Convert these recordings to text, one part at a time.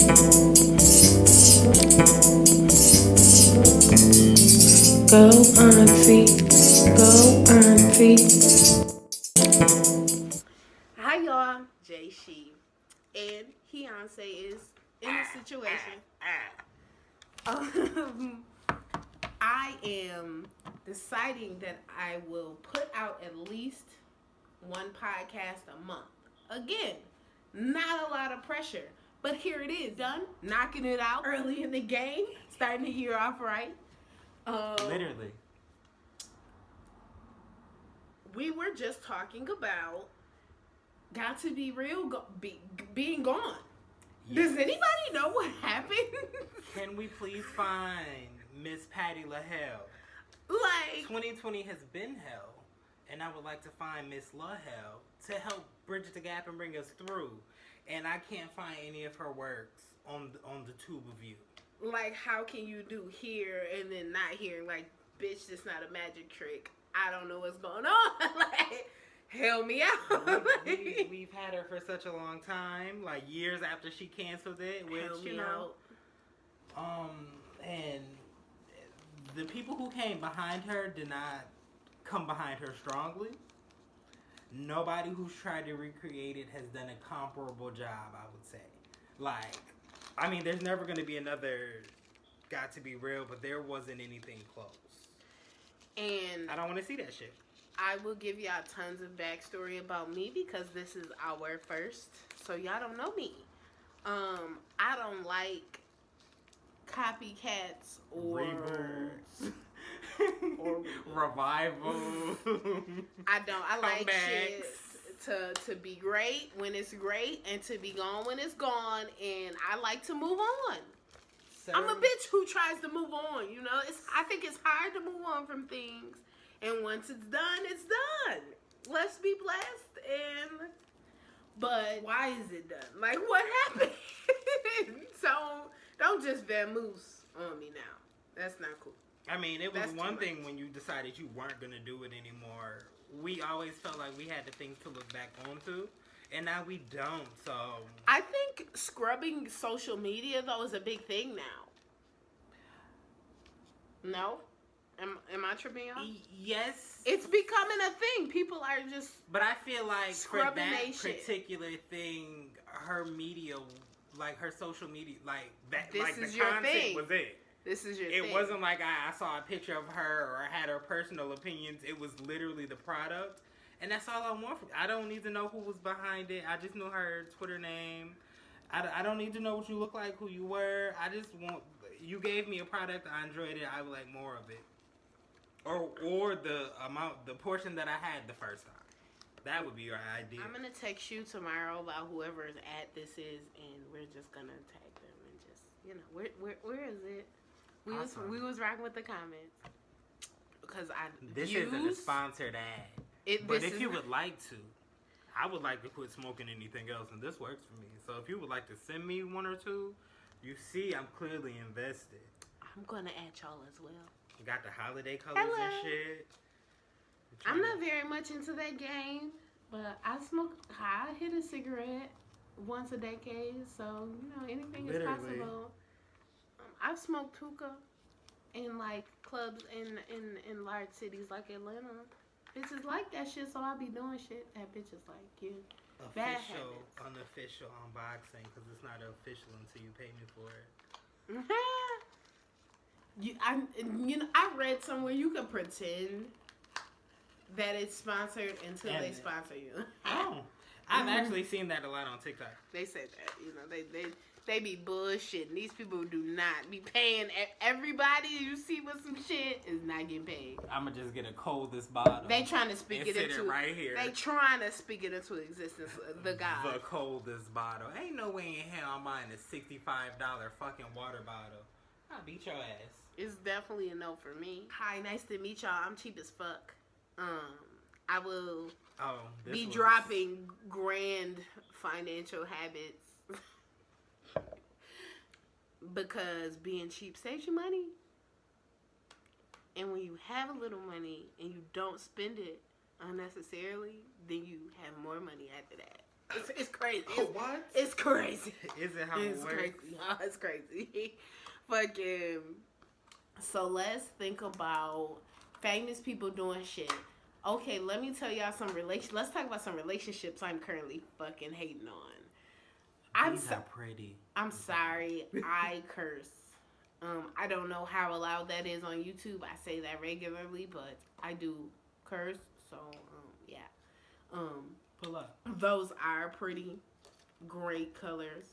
Go Auntie, go Auntie. Hi y'all, Jay She and Beyonce is in a situation. I am deciding that I will put out at least one podcast a month. Again, not a lot of pressure, but here it is, done, knocking it out early in the game, starting the year off right. Literally. We were just talking about got to be real being gone. Yes. Does anybody know what happened? Can we please find Miss Patty LaHelle? Like 2020 has been hell, and I would like to find Miss LaHelle to help bridge the gap and bring us through. And I can't find any of her works on the tube of you. Like, how can you do here and then not here? Like, bitch, this not a magic trick. I don't know what's going on. Like, help me out. We've had her for such a long time, like years after she canceled it, which help me you know, and the people who came behind her did not come behind her strongly. Nobody who's tried to recreate it has done a comparable job, I would say. Like, I mean, there's never going to be another Got to Be Real, but there wasn't anything close. And I don't want to see that shit. I will give y'all tons of backstory about me because this is our first, so y'all don't know me. I don't like copycats or reboots. Or revivals. I don't. I like shit to be great when it's great and to be gone when it's gone, and I like to move on. I'm a bitch who tries to move on, you know? I think it's hard to move on from things, and once it's done, it's done. Let's be blessed, but why is it done? Like, what happened? So, don't just vamoose on me now. That's not cool. I mean, it was one thing when you decided you weren't going to do it anymore. We always felt like we had the things to look back onto, and now we don't, so... I think scrubbing social media, though, is a big thing now. No? Am I tripping out? Yes. It's becoming a thing. People are just But I feel like for that particular shit. thing, her media, like her social media, like that, this like is the your content thing. was it. This is your thing. It wasn't like I saw a picture of her or had her personal opinions. It was literally the product. And that's all I want from I don't need to know who was behind it. I just know her Twitter name. I don't need to know what you look like, who you were. I just want... You gave me a product. I enjoyed it. I would like more of it. Or the portion that I had the first time. That would be your idea. I'm going to text you tomorrow about whoever's at this is, and we're just going to tag them and just, you know, where is it? We was rocking with the comments. Because This isn't a sponsored ad. But if you would like to, I would like to quit smoking anything else, and this works for me. So if you would like to send me one or two, you see I'm clearly invested. I'm going to add y'all as well. You got the holiday colors and shit. I'm not very much into that game, but I hit a cigarette once a decade, so, you know, anything is possible. I've smoked hookah in, like, clubs in large cities like Atlanta. Bitches like that shit, so I be doing shit that bitches like, you. Official, unofficial unboxing, because it's not official until you pay me for it. I read somewhere you can pretend that it's sponsored until they sponsor you. Oh, I've actually seen that a lot on TikTok. They said that, you know, they be bullshitting. These people do not be paying. Everybody you see with some shit is not getting paid. I'ma just get a coldest bottle. They trying to speak it into right here. They trying to speak it into existence. The God. The coldest bottle. Ain't no way in hell I'm buying a $65 fucking water bottle. I'll beat your ass. It's definitely a no for me. Hi, nice to meet y'all. I'm cheap as fuck. I will be dropping grand financial habits because being cheap saves you money. And when you have a little money and you don't spend it unnecessarily, then you have more money after that. It's crazy. What? It's crazy. Is it how it works? Crazy. Oh, it's crazy. Fucking. So let's think about famous people doing shit. Okay, let me tell y'all let's talk about some relationships I'm currently fucking hating on. These are pretty. I'm sorry, I curse. I don't know how allowed that is on YouTube. I say that regularly, but I do curse. So, yeah. Pull up. Those are pretty great colors.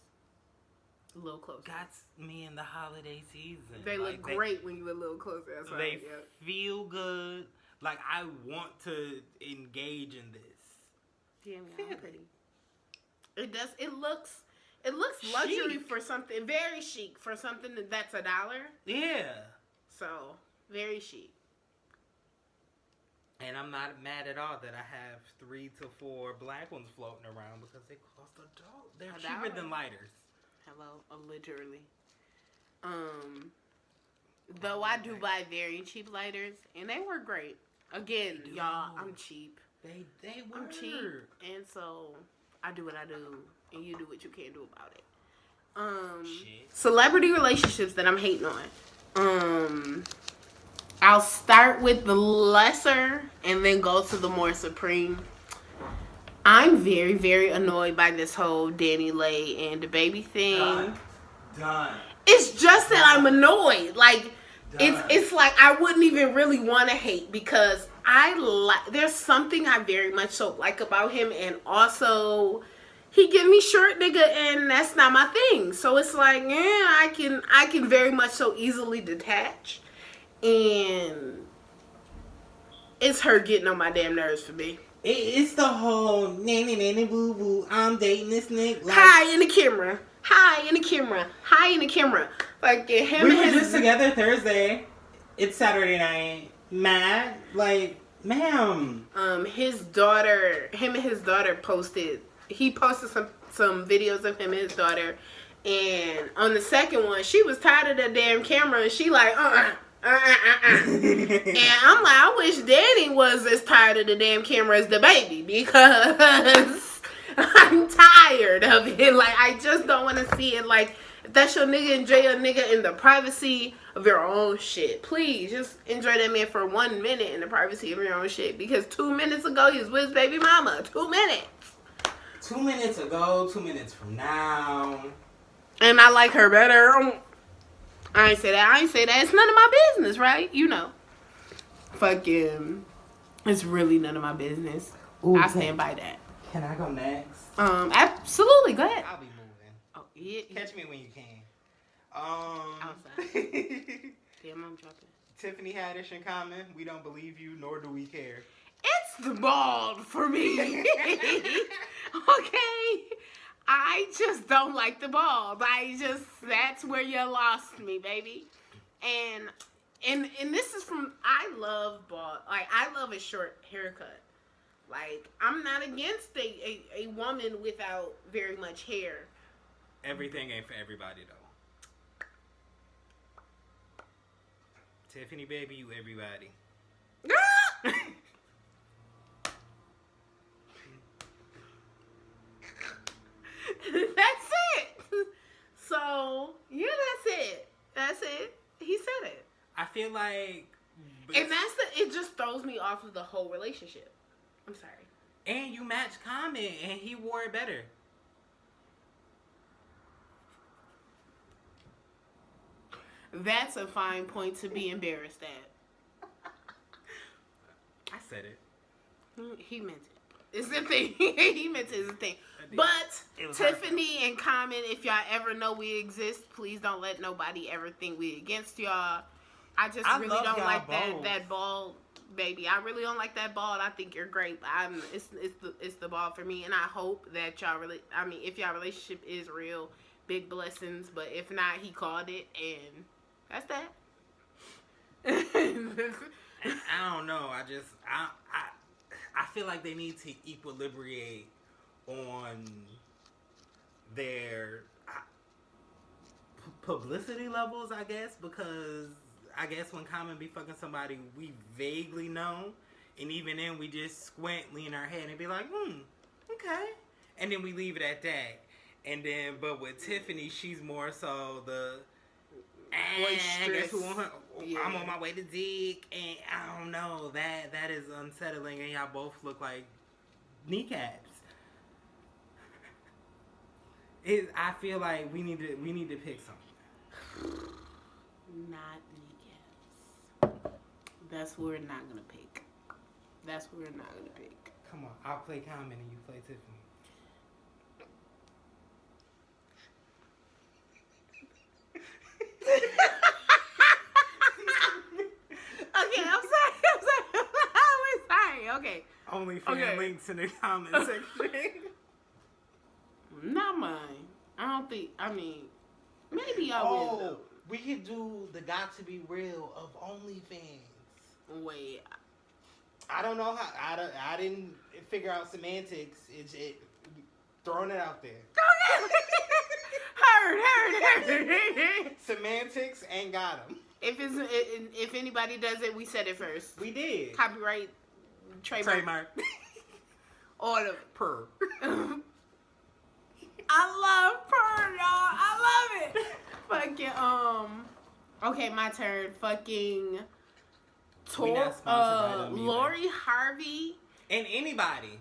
A little closer. That's me in the holiday season. They look great when you a little closer. That's they right. feel good. Like, I want to engage in this. Damn, y'all pretty. It does. It looks luxury Chic. for something very chic for something that's $1. Yeah. So very chic. And I'm not mad at all that I have 3 to 4 black ones floating around because they cost $1. They're cheaper than lighters. Hello, literally. Though I do buy very cheap lighters, and they work great. Again, y'all, I'm cheap. They work. I'm cheap, and so I do what I do, and you do what you can do about it. Celebrity relationships that I'm hating on. I'll start with the lesser and then go to the more supreme. I'm very, very annoyed by this whole Danny Lay and the baby thing. Done. It's just that I'm annoyed. Like, it's like I wouldn't even really want to hate because there's something I very much so like about him, and also he give me short nigga, and that's not my thing. So it's like, yeah, I can very much so easily detach, and it's her getting on my damn nerves for me. It's the whole nanny boo boo. I'm dating this nigga. Like, Hi in the camera. Hi in the camera. Hi in the camera. Like him. We were just together Thursday. It's Saturday night. Mad, like, ma'am. Him and his daughter posted. He posted some videos of him and his daughter, and on the second one, she was tired of the damn camera, and she like, and I'm like, I wish Danny was as tired of the damn camera as the baby, because I'm tired of it. Like, I just don't want to see it. Like, if that's your nigga, enjoy your nigga in the privacy of your own shit. Please, just enjoy that man for 1 minute in the privacy of your own shit, because 2 minutes ago, he was with his baby mama. 2 minutes. 2 minutes ago, 2 minutes from now. And I like her better. I ain't say that. It's none of my business, right? You know. Fucking. It's really none of my business. Ooh, I stand by that. Can I go next? Absolutely. Go ahead. I'll be moving. Oh, yeah. Catch me when you can. Outside. Damn, I'm dropping. Tiffany Haddish in comment. We don't believe you, nor do we care. It's the bald for me. Okay? I just don't like the bald. That's where you lost me, baby. And this is from, I love bald. Like, I love a short haircut. Like, I'm not against a woman without very much hair. Everything ain't for everybody, though. Tiffany, baby, you everybody. That's it. So, yeah, that's it. He said it. I feel like... And it just throws me off of the whole relationship. I'm sorry. And you matched comment, and he wore it better. That's a fine point to be embarrassed at. I said it. He meant it. It's the thing. He meant it. It's the thing. But Tiffany and Common, if y'all ever know we exist, please don't let nobody ever think we against y'all. I really don't like that bald baby. I really don't like that bald. I think you're great, but it's the bald for me. And I hope that if y'all relationship is real, big blessings. But if not, he called it, and that's that. I don't know. I feel like they need to equilibrate on their publicity levels, I guess, because I guess when Common be fucking somebody we vaguely know, and even then we just squint, lean our head, and be like, okay. and then we leave it at that. And then, but with Tiffany, she's more so the boisterous. I'm on my way to dick, and I don't know, that is unsettling, and y'all both look like kneecaps. I feel like we need to pick something. Not kneecaps. That's what we're not gonna pick. That's what we're not gonna pick. Come on, I'll play Common and you play Tiffany. Okay, I'm sorry. I'm sorry. Okay. Only fan links in the comment section. Not mine. I don't think. I mean, maybe I will. Though. We could do the Got to Be Real of OnlyFans. Wait. I don't know how. I didn't figure out semantics. It throwing it out there. Heard. Semantics ain't got them. If anybody does it, we said it first. We did. Copyright. Trademark. All of it. Per. I love purr, y'all. I love it. Fucking okay, my turn. Fucking Lori Harvey. And anybody,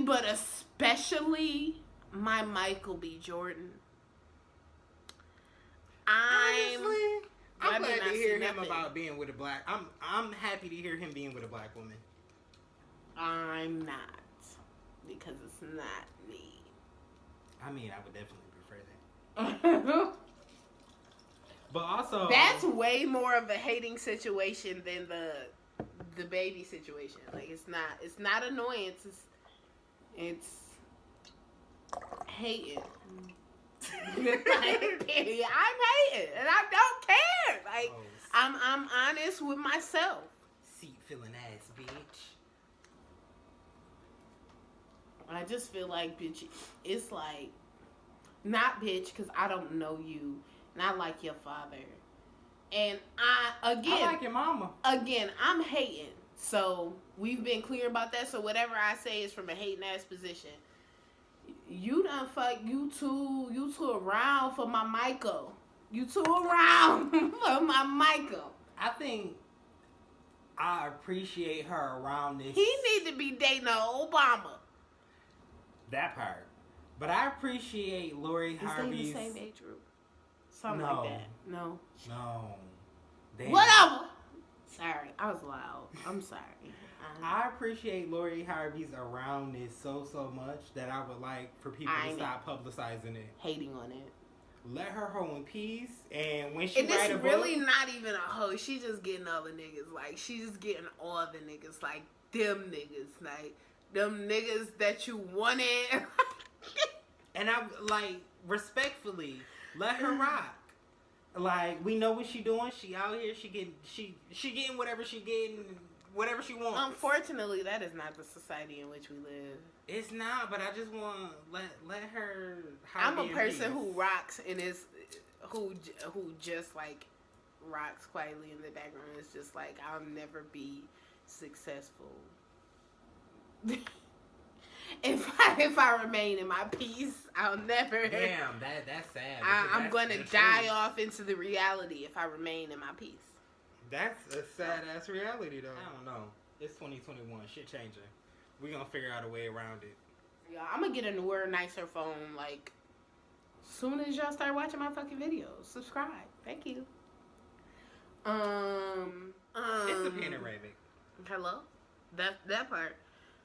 but especially my Michael B. Jordan. I'm glad to hear him about being with a black. I'm happy to hear him being with a black woman. I'm not, because it's not me. I mean, I would definitely prefer that. But also, that's way more of a hating situation than the baby situation. Like, it's not annoyance. It's hating. Like, period. I'm hating, and I don't care. Like, I'm honest with myself. Seat filling ass bitch. I just feel like, bitch, it's like, not bitch, because I don't know you, and I like your father. And I like your mama. Again, I'm hating. So, we've been clear about that. So, whatever I say is from a hating ass position. You done fuck you two around for my Michael. You two around for my Michael. I think I appreciate her around this. He need to be dating Obama. That part. But I appreciate Lori Harvey's... Is they in the same age group? Something like that. No. Damn. Whatever. Sorry, I was loud. I'm sorry. I appreciate Lori Harvey's aroundness so much that I would like for people to stop publicizing it. Hating on it. Let her hoe in peace, and when she and write a book... really not even a hoe. She just getting all the niggas. Like, she just getting all the niggas. Like, them niggas. Like, them niggas that you wanted. And I'm like, respectfully, let her rock. Like, we know what she doing. She out here. She getting whatever she getting, whatever she wants. Unfortunately, that is not the society in which we live. It's not, but I just want let her. I'm a person who rocks and is who just like rocks quietly in the background. It's just like, I'll never be successful if I remain in my peace. I'll never. Damn, that's sad. I'm gonna die off into the reality if I remain in my peace. That's a sad ass reality, though. I don't know. It's 2021. Shit changing. We gonna figure out a way around it. Yeah, I'm gonna get a newer, nicer phone. Like, soon as y'all start watching my fucking videos, subscribe. Thank you. It's a panoramic. Hello. That part.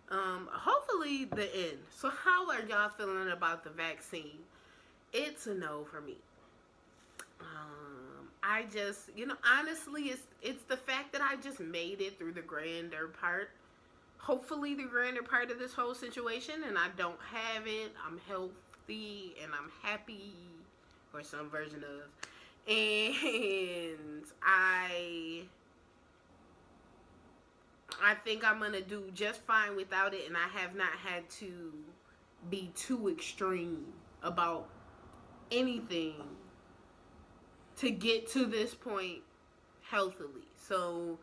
Hopefully the end. So how are y'all feeling about the vaccine? It's a no for me. I just, honestly, it's the fact that I just made it through the grander part. Hopefully the grander part of this whole situation, and I don't have it. I'm healthy and I'm happy, or some version of. And I think I'm going to do just fine without it, and I have not had to be too extreme about anything to get to this point healthily. So,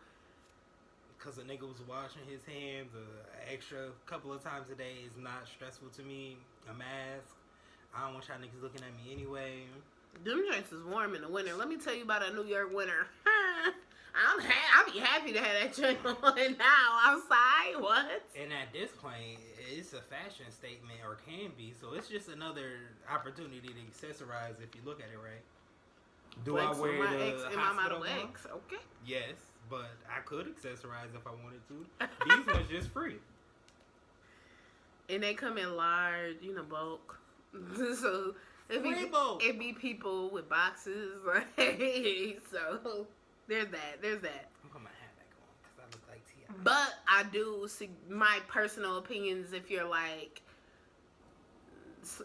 because a nigga was washing his hands an extra couple of times a day is not stressful to me. A mask. I don't want y'all niggas looking at me anyway. Them drinks is warm in the winter. Let me tell you about a New York winter. I'll be happy to have that drink on now outside. What? And at this point, it's a fashion statement, or can be. So it's just another opportunity to accessorize if you look at it right. Do Flex I wear my the ex and my hospital model one? X? Okay. Yes, but I could accessorize if I wanted to. These ones just free. And they come in large, bulk. So it be people with boxes. So there's that. I'm putting my hat back on because I look like T.I. But I do see my personal opinions. If you're like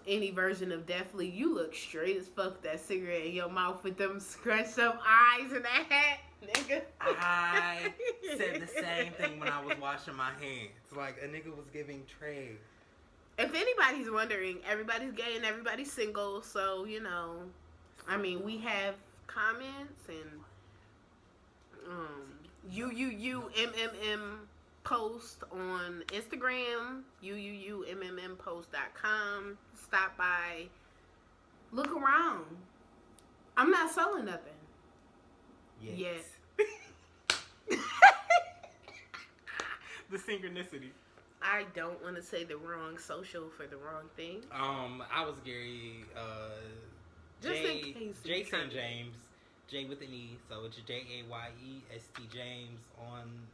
any version of Deathly, you look straight as fuck with that cigarette in your mouth with them scrunched up eyes and that hat, nigga. I said the same thing when I was washing my hands. Like a nigga was giving Trey. If anybody's wondering, everybody's gay and everybody's single, so we have comments and post on Instagram, mmpost.com. Stop by, look around. I'm not selling nothing. Yes. The synchronicity. I don't want to say the wrong social for the wrong thing. I was Gary. Just in case. Jason James. J with an E, so it's JAYEST James on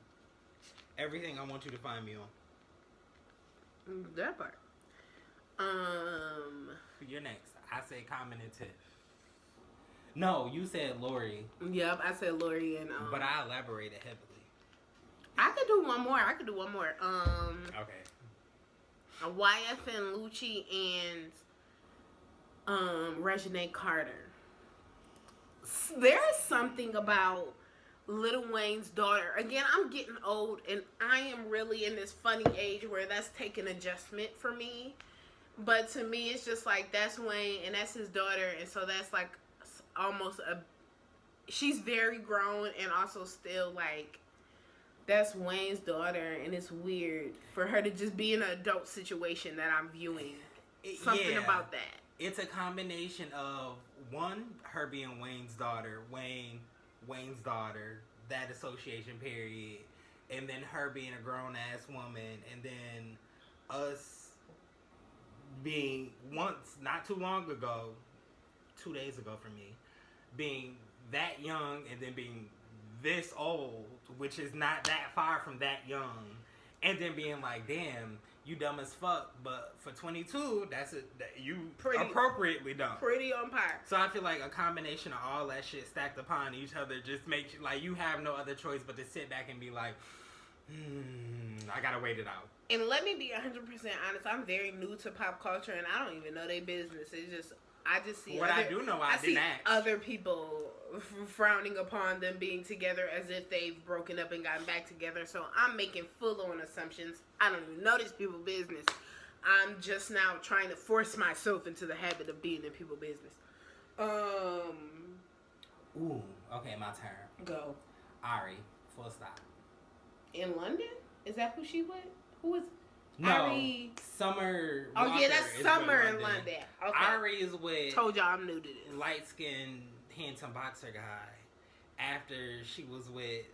everything I want you to find me on. That part. You're next. I say Common and Tiff. No, you said Lori. Yep, I said Lori and but I elaborated heavily. I could do one more. Okay. YF and Lucci and Reginae Carter. There is something about Lil Wayne's daughter. Again, I'm getting old, and I am really in this funny age where that's taking adjustment for me. But to me, it's just like, that's Wayne, and that's his daughter, and so that's like almost she's very grown, and also still like, that's Wayne's daughter, and it's weird for her to just be in an adult situation that I'm viewing. Something about that. It's a combination of, one, her being Wayne's daughter, Wayne's daughter, that association period, and then her being a grown-ass woman, and then us being once, not too long ago, 2 days ago for me, being that young and then being this old, which is not that far from that young, and then being like, damn, you dumb as fuck, but for 22, you appropriately dumb. Pretty on par. So I feel like a combination of all that shit stacked upon each other just makes you, like, you have no other choice but to sit back and be like, I gotta wait it out. And let me be 100% honest, I'm very new to pop culture, and I don't even know their business. It's just, I just see what I do know, I didn't ask. Other people frowning upon them being together as if they've broken up and gotten back together. So I'm making full-on assumptions. I don't even know this people's business. I'm just now trying to force myself into the habit of being in people's business. Ooh, okay, my turn. Go. Ari, full stop. In London? Is that who she with? Who is? No, Ari... Summer. Oh, Walker, yeah, that's Summer in London. Okay. Ari is with. Told y'all I'm new to this. Light-skinned, handsome boxer guy. After she was with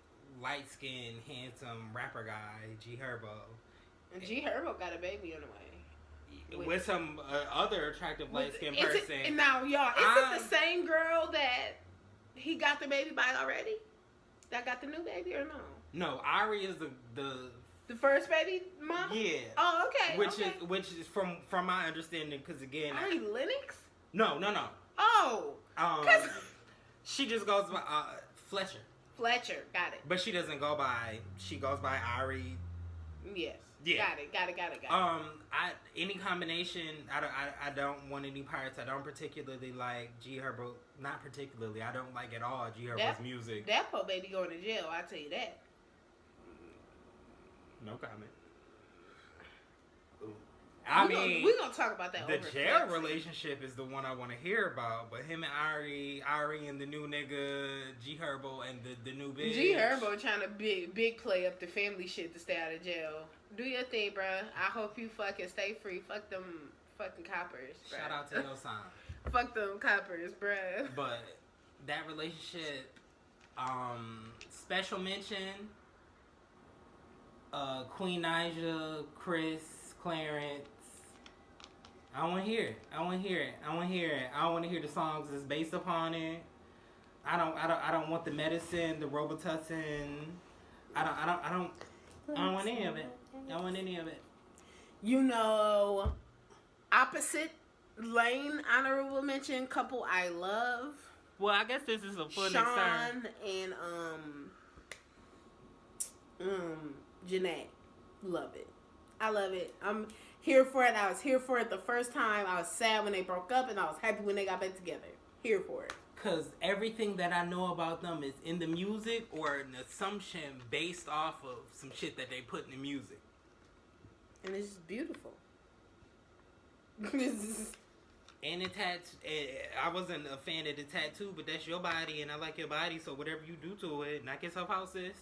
light-skinned, handsome rapper guy, G Herbo. And G Herbo got a baby on the way. With some other attractive light-skinned person. Now, y'all, is it the same girl that he got the baby by already? That got the new baby or no? No, Ari is the first baby mom? Yeah. Oh, okay. Which is from my understanding, because again, Ari Lennox? No. Oh. She just goes by Fletcher. Fletcher, got it. But she doesn't go by. She goes by Ari. Yes. Yeah. Got it. Any combination. I don't want any parts. I don't particularly like G Herbo. Not particularly. I don't like at all G Herbo's music. That poor baby going to jail. I tell you that. No comment. Ooh. We're gonna talk about that. The jail relationship is the one I want to hear about. But him and Ari and the new nigga, G Herbo and the new bitch. G Herbo trying to big play up the family shit to stay out of jail. Do your thing, bruh. I hope you fucking stay free. Fuck them fucking coppers, bruh. Shout out to your son. Fuck them coppers, bruh. But that relationship, special mention, Queen Naija, Chris, Clarence. I want to hear it. I want to hear it. I want to hear it. I want to hear the songs that's based upon it. I don't want the medicine, the Robitussin. I don't want any of it. I don't want any of it. You know, opposite lane honorable mention couple I love. Well, I guess this is a fun Sean and Jeanette. Love it. I love it. I'm here for it. I was here for it the first time. I was sad when they broke up, and I was happy when they got back together. Here for it. Because everything that I know about them is in the music or an assumption based off of some shit that they put in the music. And it's just beautiful. And the tattoo, I wasn't a fan of the tattoo, but that's your body, and I like your body, so whatever you do to it, knock yourself out, sis.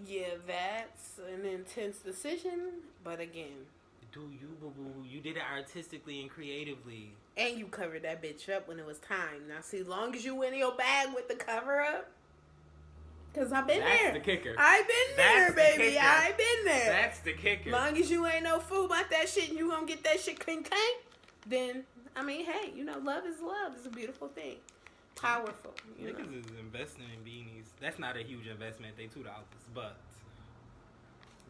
Yeah, that's an intense decision, but again. Do you, boo-boo. You did it artistically and creatively. And you covered that bitch up when it was time. Now, see, long as you went in your bag with the cover up, because I've been there. That's the kicker. I've been there, baby. I've been there. That's the kicker. Long as you ain't no fool about that shit and you gonna get that shit clean, then, I mean, hey, you know, love is love. It's a beautiful thing. Powerful. Niggas is investing in beanies. That's not a huge investment. They $2, but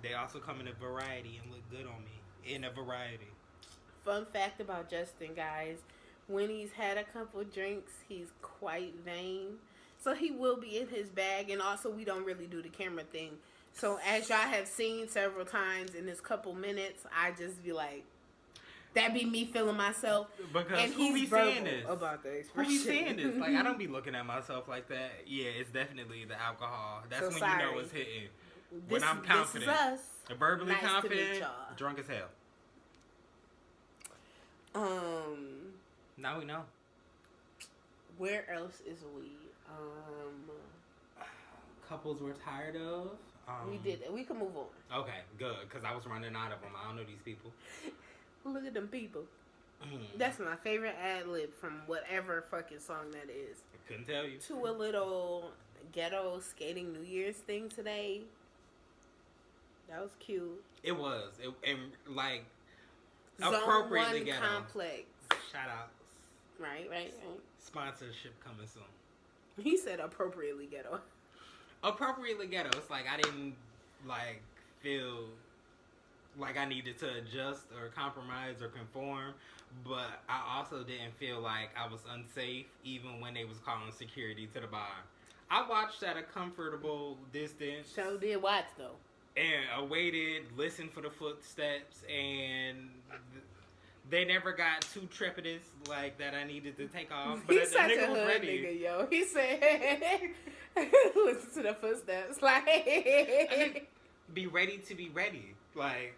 they also come in a variety and look good on me. In a variety. Fun fact about Justin, guys. When he's had a couple drinks, he's quite vain. So he will be in his bag. And also, we don't really do the camera thing. So as y'all have seen several times in this couple minutes, I just be like, that be me feeling myself. Because and who be saying this? About the expression. Who be saying this? Like, I don't be looking at myself like that. Yeah, it's definitely the alcohol. That's so when you know it's hitting. When I'm confident. This is us. Verbally nice confident, drunk as hell. Now we know. Where else is we? Couples we're tired of. We did it. We can move on. Okay, good. Because I was running out of them. I don't know these people. Look at them people. That's my favorite ad lib from whatever fucking song that is. I couldn't tell you. To a little ghetto skating New Year's thing today. That was cute. It was. And like Zone appropriately 1 ghetto. Complex. Shout outs. Right. Sponsorship coming soon. He said appropriately ghetto. Appropriately ghetto. It's like I didn't like feel like I needed to adjust or compromise or conform, but I also didn't feel like I was unsafe even when they was calling security to the bar. I watched at a comfortable distance. So did watch though. And I waited, listened for the footsteps, and they never got too trepidous like that I needed to take off. But He's such nigga a was hood ready. nigga, yo. He said, listen to the footsteps. Like, I mean, be ready to be ready. Like,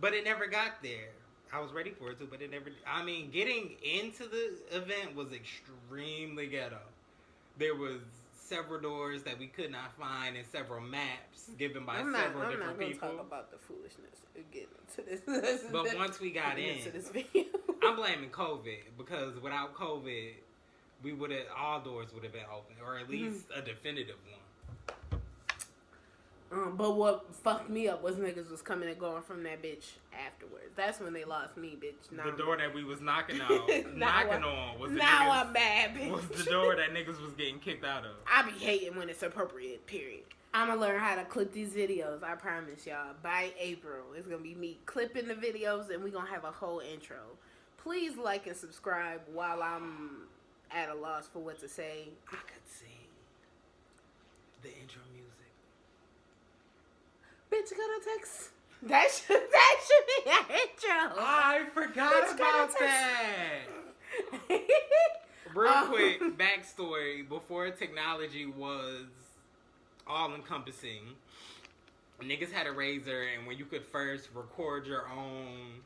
but it never got there. I was ready for it too, but it never. I mean, getting into the event was extremely ghetto. There was several doors that we could not find and several maps given by several different people. I'm not going to talk about the foolishness of getting into this. But once we got into this video. I'm blaming COVID, because without COVID, all doors would have been open, or at least a definitive one. But what fucked me up was niggas was coming and going from that bitch afterwards. That's when they lost me, bitch. Now the door that we was knocking on was the now niggas, I'm mad, bitch. Was the door that niggas was getting kicked out of. I be hating when it's appropriate, period. I'm gonna learn how to clip these videos, I promise y'all. By April, it's gonna be me clipping the videos, and we gonna have a whole intro. Please like and subscribe while I'm at a loss for what to say. I could sing the intro music. Bitch, gotta text. That should be an intro. I forgot about that. Real quick, backstory. Before technology was all-encompassing, niggas had a razor, and when you could first record your own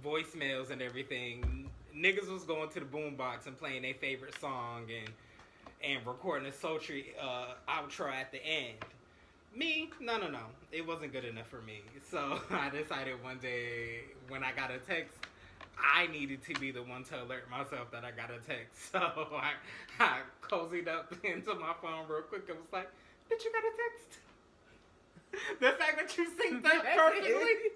voicemails and everything, niggas was going to the boombox and playing their favorite song and recording a sultry outro at the end. Me, no. It wasn't good enough for me. So I decided one day when I got a text, I needed to be the one to alert myself that I got a text. So I cozied up into my phone real quick and was like, bitch, you got a text? The fact that you synced that perfectly.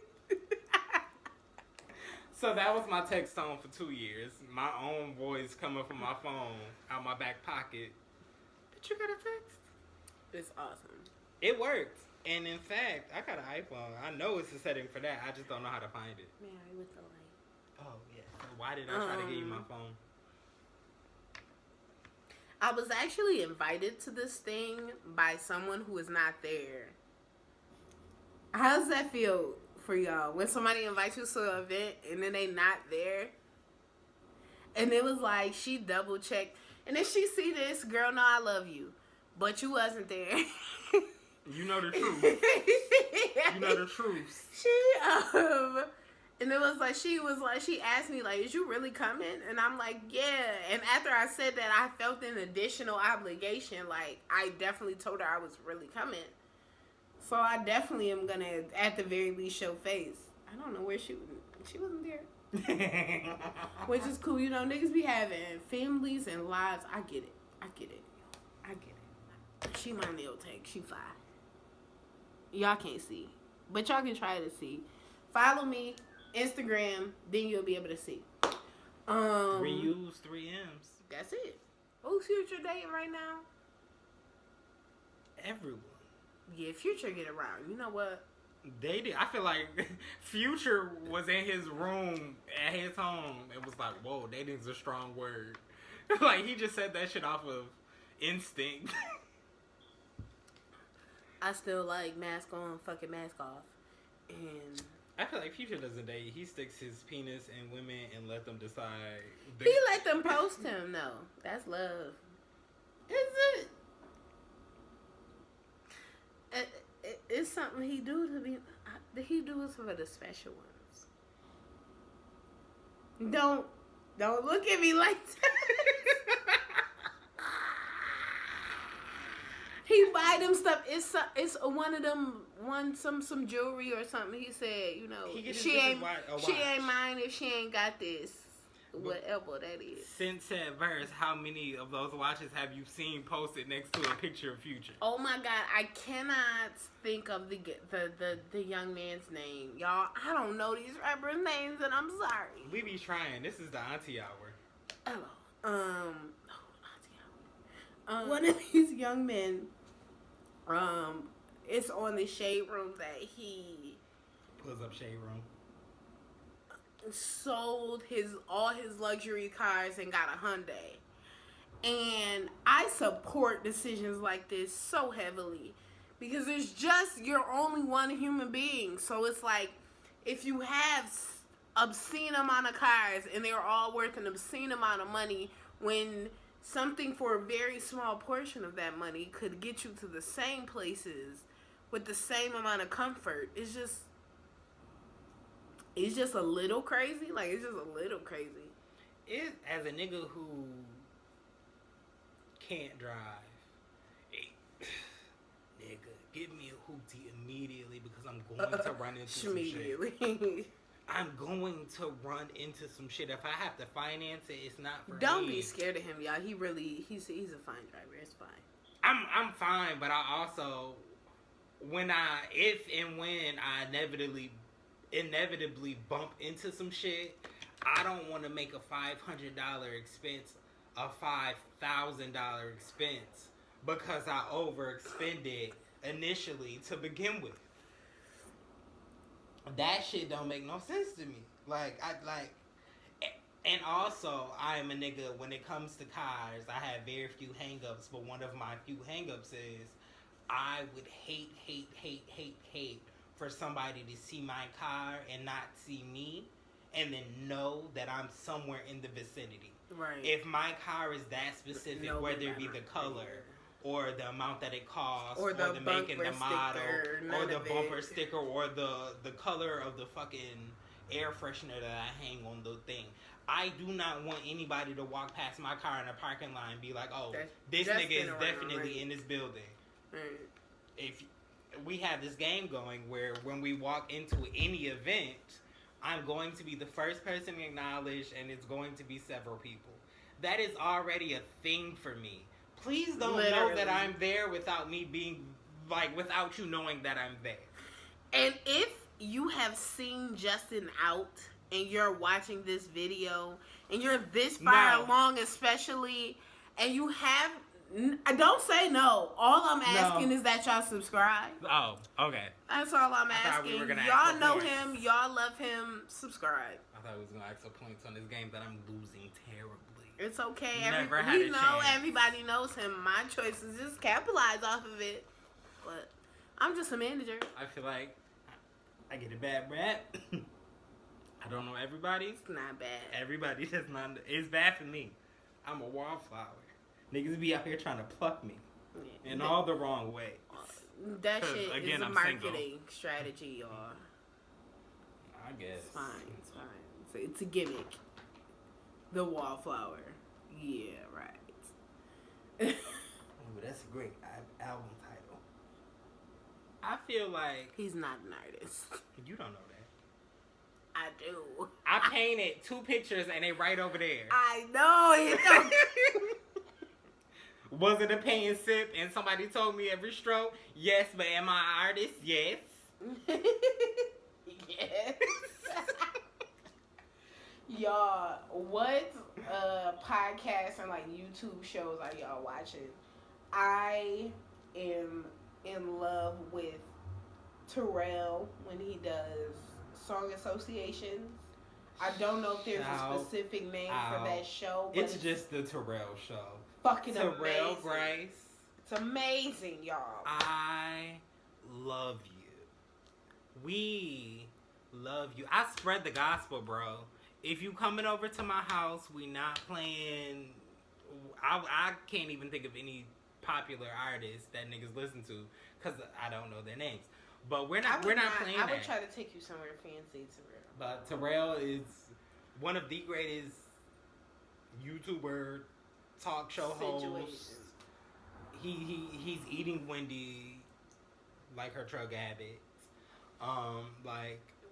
So that was my text tone for 2 years. My own voice coming from my phone out my back pocket. Bitch, you got a text? It's awesome. It worked. And in fact, I got an iPhone. I know it's a setting for that. I just don't know how to find it. Mary with the light. Oh, yeah. So why did I try to give you my phone? I was actually invited to this thing by someone who was not there. How does that feel for y'all? When somebody invites you to an event and then they not there? And it was like, she double checked. And then she see this, girl, no, I love you. But you wasn't there. You know the truth. You know the truth. And it was like, she asked me, like, is you really coming? And I'm like, yeah. And after I said that, I felt an additional obligation. Like, I definitely told her I was really coming. So I definitely am going to, at the very least, show face. I don't know where she wasn't there. Which is cool. You know, niggas be having families and lives. I get it. She my nail tech. She fly. Y'all can't see. But y'all can try to see. Follow me. Instagram. Then you'll be able to see. 3 U's, 3 M's. That's it. Who's Future dating right now? Everyone. Yeah, Future get around. You know what? They did. I feel like Future was in his room at his home and was like, whoa, dating's a strong word. Like, he just said that shit off of instinct. I still like mask on, fucking mask off. And I feel like Future doesn't date. He sticks his penis in women and let them decide. He let them post him, though. That's love. Is it? It's something he do to be. He do it for the special ones. Don't look at me like that. He buy them stuff. It's one of them. Some jewelry or something. He said, you know, she ain't mine if she ain't got this. Whatever that is. Since that verse, how many of those watches have you seen posted next to a picture of Future? Oh my God, I cannot think of the young man's name, y'all. I don't know these rappers' names, and I'm sorry. We be trying. This is the Auntie Hour. Hello. Auntie Hour. One of these young men, it's on the Shade Room that he pulls up Shade Room. Sold all his luxury cars and got a Hyundai. And I support decisions like this so heavily because it's just you're only one human being. So it's like if you have obscene amount of cars and they're all worth an obscene amount of money, when something for a very small portion of that money could get you to the same places with the same amount of comfort, it's just a little crazy. Like, it's just a little crazy. It, as a nigga who can't drive, nigga, give me a hoopty immediately because I'm going to run into some shit. I'm going to run into some shit. If I have to finance it, it's not for me. Don't be scared of him, y'all. He's a fine driver. It's fine. I'm fine, but I also, if and when I inevitably bump into some shit, I don't want to make a $500 expense a $5,000 expense because I overexpended initially to begin with. That shit don't make no sense to me. And also, I am a nigga, when it comes to cars, I have very few hang-ups, but one of my few hang-ups is I would hate for somebody to see my car and not see me, and then know that I'm somewhere in the vicinity. Right. If my car is that specific, whether it be the color or the amount that it costs, or the making the model, or the bumper it. sticker, or the color of the fucking air freshener that I hang on the thing. I do not want anybody to walk past my car in a parking lot and be like, "Oh, this nigga is definitely in this building." If we have this game going where when we walk into any event, I'm going to be the first person acknowledged, and it's going to be several people. That is already a thing for me. Please don't know that I'm there without me being, without you knowing that I'm there. And if you have seen Justin out and you're watching this video and you're this far along especially, and you have, don't say no. All I'm asking is that y'all subscribe. Oh, okay. That's all I'm asking. Y'all know him. Y'all love him. Subscribe. I thought we was going to ask for points on this game that I'm losing terribly. It's okay. We know everybody knows him. My choice is just capitalize off of it. But I'm just a manager. I feel like I get a bad rap. I don't know everybody. It's not bad. Everybody does not. It's bad for me. I'm a wallflower. Niggas be out here trying to pluck me in all the wrong ways. That shit is a marketing strategy, y'all. I guess. It's fine. It's a gimmick. The wallflower. Yeah, right. Ooh, that's a great album title. I feel like... He's not an artist. You don't know that. I do. I painted 2 pictures and they right over there. I know. Was it a paint and sip and somebody told me every stroke? Yes, but am I an artist? Yes. Yes. Y'all, what podcasts and YouTube shows are y'all watching? I am in love with Terrell when he does song associations. I don't know if there's a specific name for that show. But it's just the Terrell show. Fucking Terrell amazing. Grace. It's amazing, y'all. I love you. We love you. I spread the gospel, bro. If you coming over to my house, we not playing. I can't even think of any popular artists that niggas listen to because I don't know their names. But we're not playing I would that. try to take you somewhere fancy, Terrell. But Terrell is one of the greatest YouTuber talk show hosts. He's eating Wendy like her drug habits.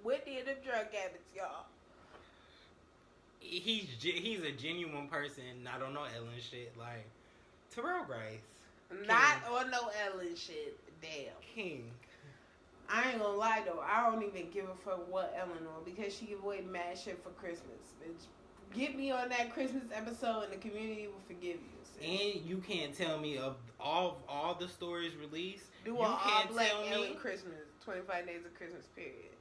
Wendy and the drug habits, y'all. He's a genuine person. I don't know Ellen shit. Like Terrell Grace. Not on no Ellen shit. Damn. King. I ain't gonna lie though. I don't even give a fuck what Ellen on because she give away mad shit for Christmas. Bitch, get me on that Christmas episode and the community will forgive you. Sis. And you can't tell me of all the stories released. Do an all black Ellen Christmas, 25 days of Christmas period.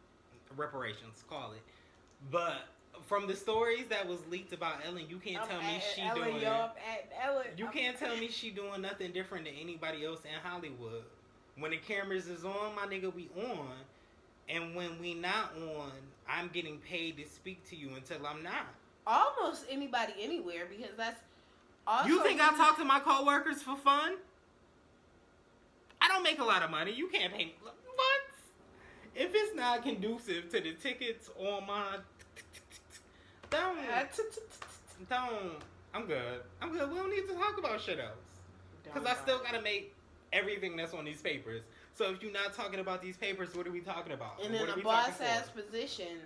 Reparations, call it. But from the stories that was leaked about Ellen, you can't tell me she doing. You can't tell me she doing nothing different than anybody else in Hollywood. When the cameras is on, my nigga, we on. And when we not on, I'm getting paid to speak to you until I'm not. Almost anybody anywhere because that's also... You think I talk to my coworkers for fun? I don't make a lot of money. You can't pay me. What? If it's not conducive to the tickets on my... Don't. I'm good. We don't need to talk about shit else. Because I still got to make everything that's on these papers. So if you're not talking about these papers, what are we talking about? And in a boss-ass position,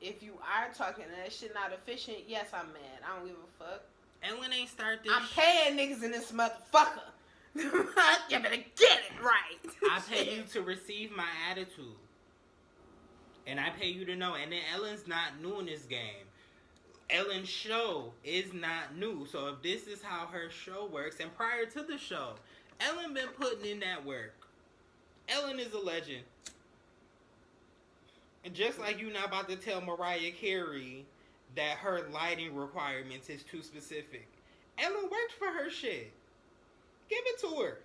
if you are talking and that shit not efficient, yes, I'm mad. I don't give a fuck. Ellen ain't start this. I'm paying niggas in this motherfucker. You better get it right. I pay you to receive my attitude. And I pay you to know. And then Ellen's not new in this game. Ellen's show is not new. So if this is how her show works, and prior to the show, Ellen been putting in that work. Ellen is a legend. And just like you not about to tell Mariah Carey that her lighting requirements is too specific. Ellen worked for her shit. Give it to her.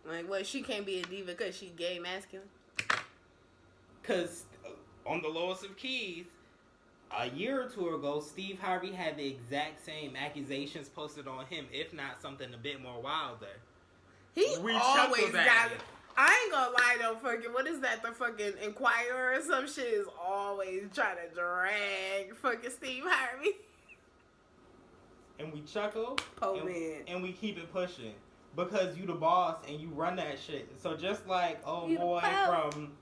Like, what, she can't be a diva because she gay masculine? Because on the lowest of keys, a year or two ago, Steve Harvey had the exact same accusations posted on him, if not something a bit more wilder. We always chuckled at got it. it. I ain't gonna lie though, fucking, what is that? The fucking Inquirer or some shit is always trying to drag fucking Steve Harvey. And we chuckle. Oh, man. And we keep it pushing. Because you the boss and you run that shit. So just like old boy from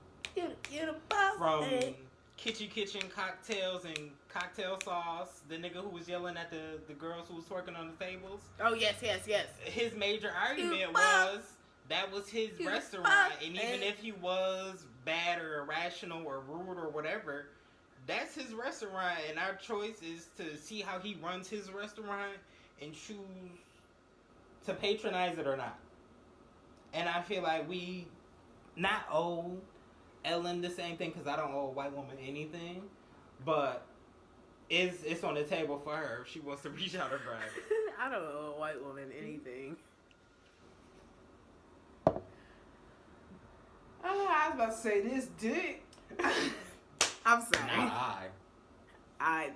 Kitchen Cocktails and Cocktail Sauce, the nigga who was yelling at the girls who was twerking on the tables. Oh, yes. His major argument was that was his restaurant, and even if he was bad or irrational or rude or whatever, that's his restaurant, and our choice is to see how he runs his restaurant and choose to patronize it or not. And I feel like we not owe Ellen the same thing, because I don't owe a white woman anything, but it's on the table for her if she wants to reach out or grab it. I don't owe a white woman anything. I was about to say this dick. I'm sorry. Not I.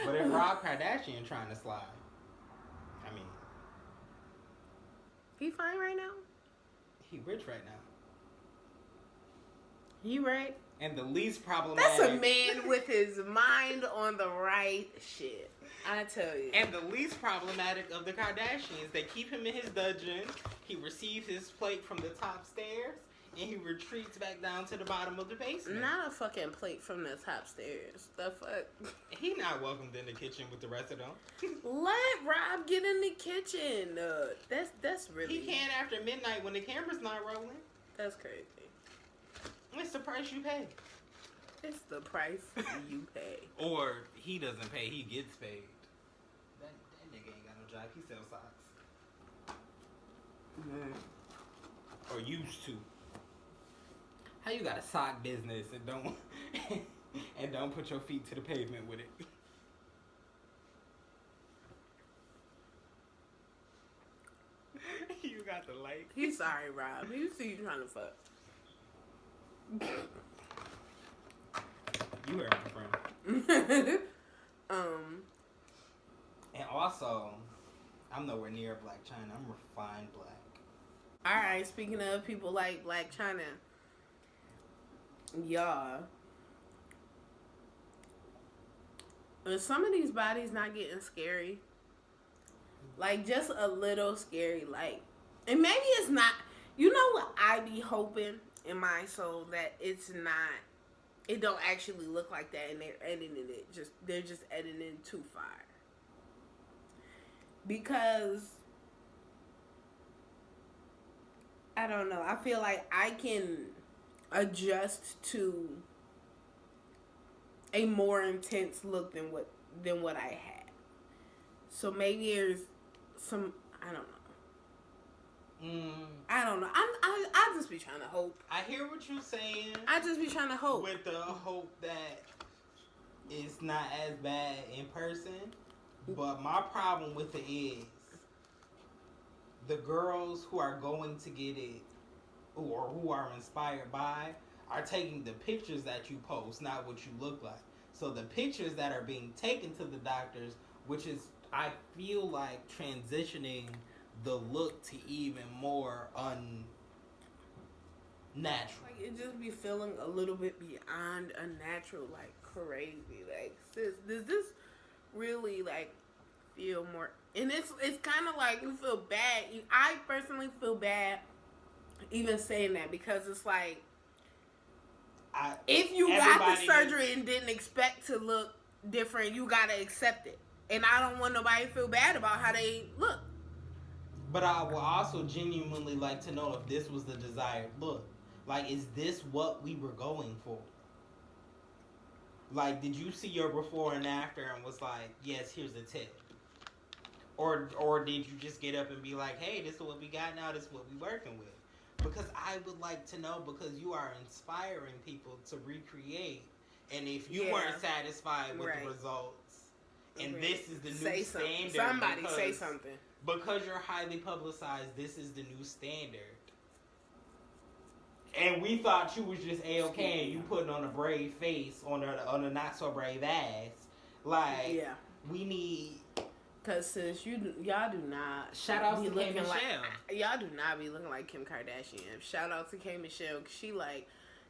But if Rob Kardashian trying to slide, I mean, he fine right now? he rich right now. You right? And the least problematic. That's a man with his mind on the right shit. I tell you. And the least problematic of the Kardashians, they keep him in his dungeon. He receives his plate from the top stairs, and he retreats back down to the bottom of the basement. Not a fucking plate from the top stairs. The fuck? He not welcomed in the kitchen with the rest of them. Let Rob get in the kitchen. That's really. He can after midnight when the camera's not rolling. That's crazy. It's the price you pay. It's the price you pay. Or he doesn't pay, he gets paid. That nigga ain't got no job. He sells socks. Or used to. How you got a sock business and don't and don't put your feet to the pavement with it? You got the light. He's sorry, Rob. He see you trying to fuck. You heard my friend. And also, I'm nowhere near Black China. I'm refined black. Alright, speaking of people like Black China, y'all, are some of these bodies not getting scary? Like, just a little scary. Like, and maybe it's not, you know what I be hoping in my soul, that it's not, it don't actually look like that, and they're editing it, they're just editing it too far. Because I don't know, I feel like I can adjust to a more intense look than what I had. So maybe there's some, I don't know. I don't know. I just be trying to hope. I hear what you're saying. I just be trying to hope. With the hope that it's not as bad in person. But my problem with it is the girls who are going to get it, or who are inspired by, are taking the pictures that you post, not what you look like. So the pictures that are being taken to the doctors, which is, I feel like, transitioning the look to even more unnatural. Like, it just be feeling a little bit beyond unnatural, like crazy. Like, sis, does this really like feel more? And it's kind of like you feel bad. I personally feel bad even saying that, because it's like, if you got the surgery and didn't expect to look different, you gotta accept it. And I don't want nobody to feel bad about how they look. But I will also genuinely like to know if this was the desired look. Like, is this what we were going for? Like, did you see your before and after and was like, yes, here's a tip? Or did you just get up and be like, hey, this is what we got now, this is what we working with? Because I would like to know, because you are inspiring people to recreate. And if you weren't satisfied with the results, and this is the new standard. Somebody say something. Because you're highly publicized, this is the new standard. And we thought you was just A-okay and you putting on a brave face on a not so brave ass. Like, we need Cause sis, y'all do not Shout out be to K looking like Michelle. y'all do not be looking like Kim Kardashian. Shout out to K Michelle. Cause she like,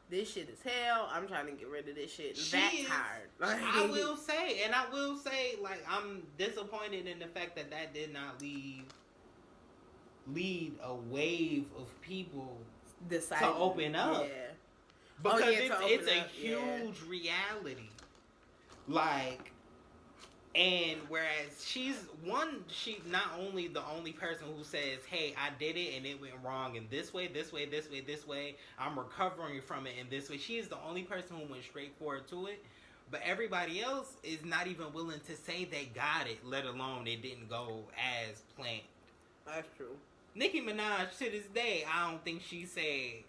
this shit is hell. I'm trying to get rid of this shit. That's hard. I will say, like, I'm disappointed in the fact that did not lead a wave of people to open up. Yeah. Because it's a huge reality. Like, and whereas she not only the only person who says, hey, I did it and it went wrong in this way, I'm recovering from it in this way. She is the only person who went straight forward to it. But everybody else is not even willing to say they got it, let alone it didn't go as planned. That's true. Nicki Minaj, to this day, I don't think she said...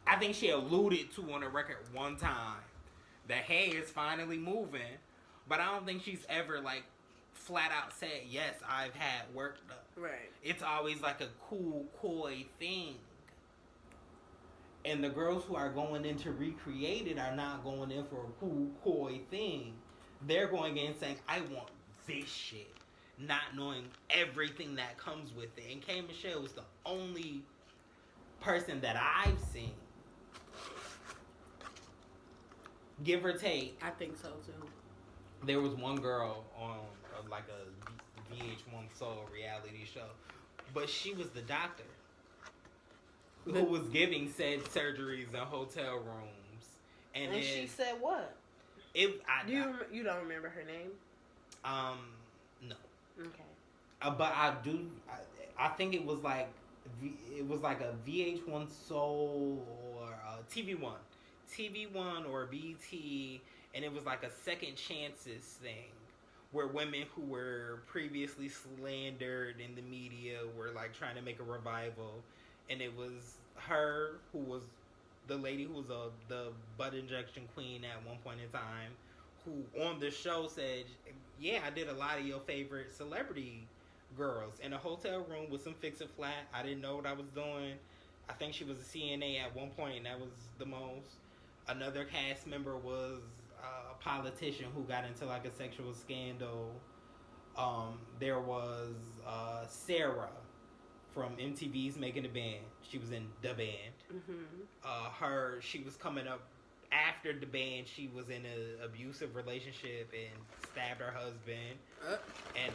I think she alluded to on a record one time that, hey, it's finally moving. But I don't think she's ever, like, flat out said, yes, I've had work done. Right. It's always like a cool, coy thing. And the girls who are going in to recreate it are not going in for a cool, coy thing. They're going in saying, I want this shit. Not knowing everything that comes with it. And K Michelle was the only person that I've seen, give or take. I think so too. There was one girl on like a VH1 Soul reality show, but she was the doctor who was giving said surgeries in hotel rooms. And then, she said what? You don't remember her name? No. Okay. But I do. I think it was like a VH1 Soul or TV1 or BT, and it was like a second chances thing where women who were previously slandered in the media were like trying to make a revival, and it was her who was the lady who was the butt injection queen at one point in time, who on the show said, yeah, I did a lot of your favorite celebrity girls in a hotel room with some fix-it-flat. I didn't know what I was doing. I think she was a CNA at one point, and that was the most. Another cast member was a politician who got into like a sexual scandal. There was Sarah from MTV's Making the Band. She was in The Band. Mm-hmm. She was coming up after the band. She was in an abusive relationship and stabbed her husband. And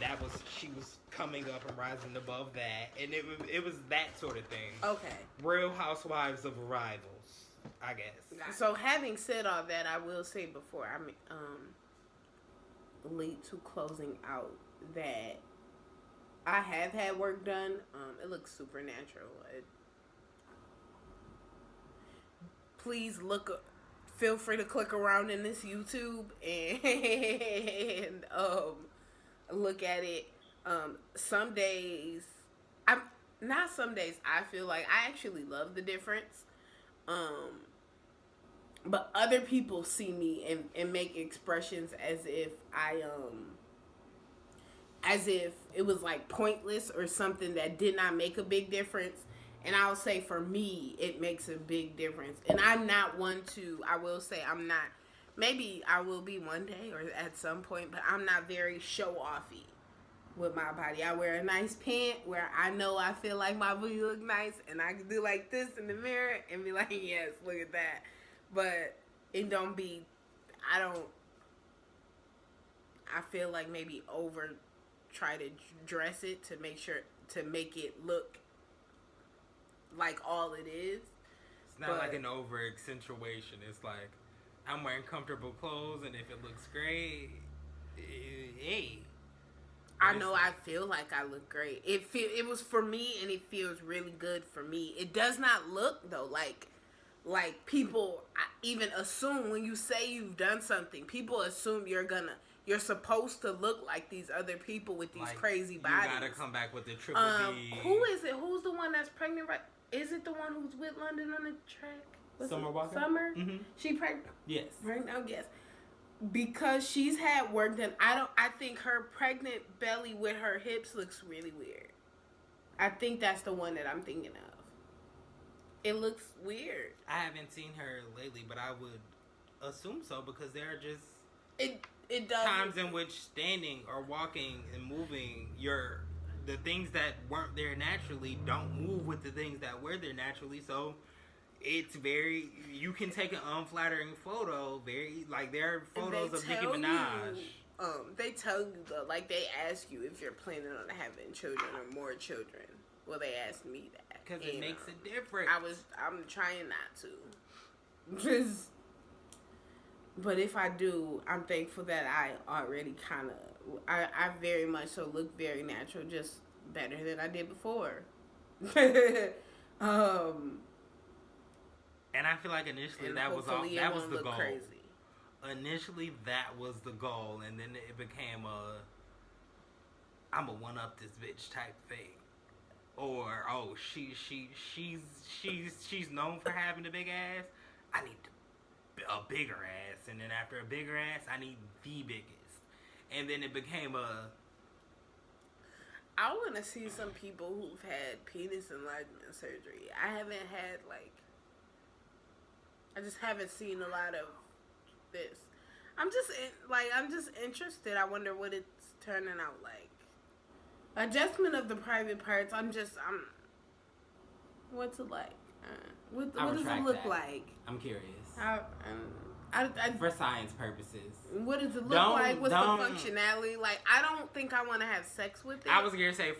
she was coming up and rising above that. And it was that sort of thing. Okay. Real Housewives of Rivals, I guess. So having said all that, I will say before I lead to closing out that I have had work done. It looks supernatural. Please feel free to click around in this YouTube and look at it. Some days I feel like I actually love the difference. But other people see me and make expressions as if as if it was like pointless or something that did not make a big difference. And I'll say for me, it makes a big difference. And I'm not one to, I will say I'm not, maybe I will be one day or at some point, but I'm not very show-offy with my body. I wear a nice pant where I know I feel like my booty look nice, and I can do like this in the mirror and be like, yes, look at that. But it don't be, I feel like maybe try to dress it to make it look like all it is. It's not like an over accentuation. It's like I'm wearing comfortable clothes, and if it looks great, hey. I know I feel like I look great. It was for me, and it feels really good for me. It does not look though like people even assume when you say you've done something. People assume you're supposed to look like these other people with these crazy bodies. You gotta come back with the triple D. Who is it? Who's the one that's pregnant? Right? Is it the one who's with London on the track? Summer Walker? Summer? Mm-hmm. She pregnant? Yes. Right now, yes. Because she's had work done, I think her pregnant belly with her hips looks really weird. I think that's the one that I'm thinking of. It looks weird. I haven't seen her lately, but I would assume so because they're just... It does. times in which standing or walking and moving, the things that weren't there naturally don't move with the things that were there naturally. So it's you can take an unflattering photo. There are photos of Nicki Minaj. They tell you though, like they ask you if you're planning on having children or more children. Well, they asked me that because it makes it different. I'm trying not to. But if I do, I'm thankful that I already I very much so look very natural, just better than I did before. And I feel like initially that was the goal. Crazy. Initially that was the goal, and then it became I'm a one up this bitch type thing. Or she's known for having a big ass. I need a bigger ass, and then after a bigger ass, I need the biggest. And then it became I want to see some people who've had penis enlargement surgery. I haven't had I just haven't seen a lot of this. I'm just interested. I wonder what it's turning out like. Adjustment of the private parts. What's it like? What does it look like? I'm curious. For science purposes. What does it look like? What's the functionality? Like, I don't think I want to have sex with it. I was gonna say,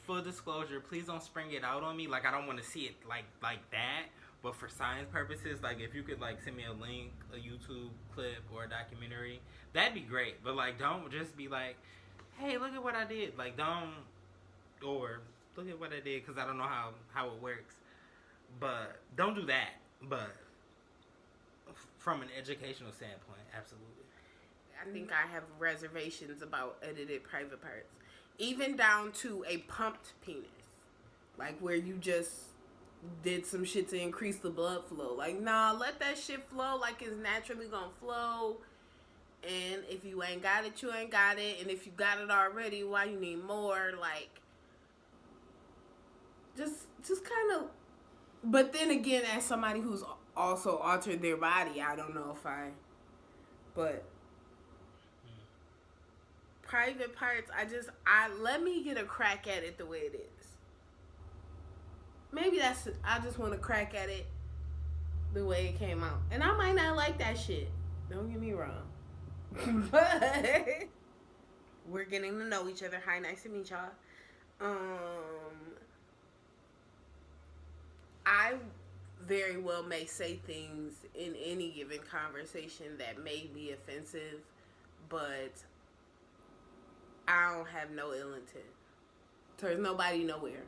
full disclosure, please don't spring it out on me. Like, I don't want to see it like that. But for science purposes, like, if you could send me a link, a YouTube clip, or a documentary, that'd be great. But don't just be like, hey, look at what I did. Or look at what I did, because I don't know how it works. But don't do that. But from an educational standpoint, absolutely. I think I have reservations about edited private parts. Even down to a pumped penis. Where you just did some shit to increase the blood flow. Nah, let that shit flow it's naturally gonna flow. And if you ain't got it, you ain't got it. And if you got it already, why you need more? Just kind of. But then again, as somebody who's also altered their body, I don't know if but private parts, let me get a crack at it the way it is. Maybe I just want to crack at it the way it came out. And I might not like that shit. Don't get me wrong. But we're getting to know each other. Hi, nice to meet y'all. I very well may say things in any given conversation that may be offensive, but I don't have no ill intent towards nobody nowhere.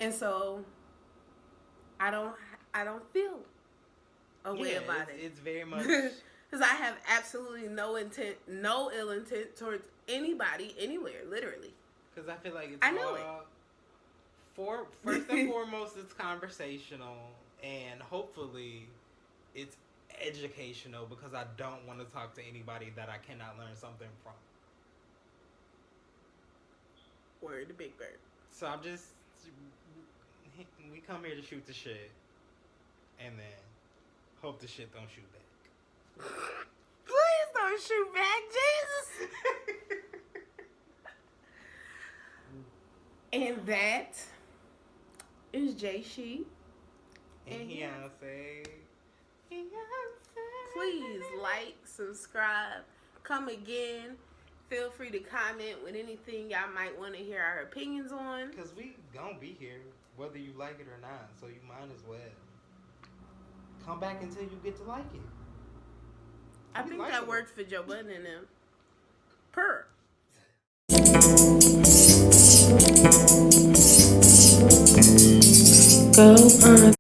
And so I don't feel a way about it. It's very much because I have absolutely no ill intent towards anybody anywhere, literally. Because I feel like first and foremost, it's conversational, and hopefully it's educational, because I don't want to talk to anybody that I cannot learn something from. Word to Big Bird. So we come here to shoot the shit, and then hope the shit don't shoot back. Please don't shoot back, Jesus. And that is Jay She and Beyonce. Please like, subscribe, come again. Feel free to comment with anything y'all might want to hear our opinions on. Because we gonna be here whether you like it or not, so you might as well come back until you get to like it. I think that works for Joe Budden and them. Purr. Go on.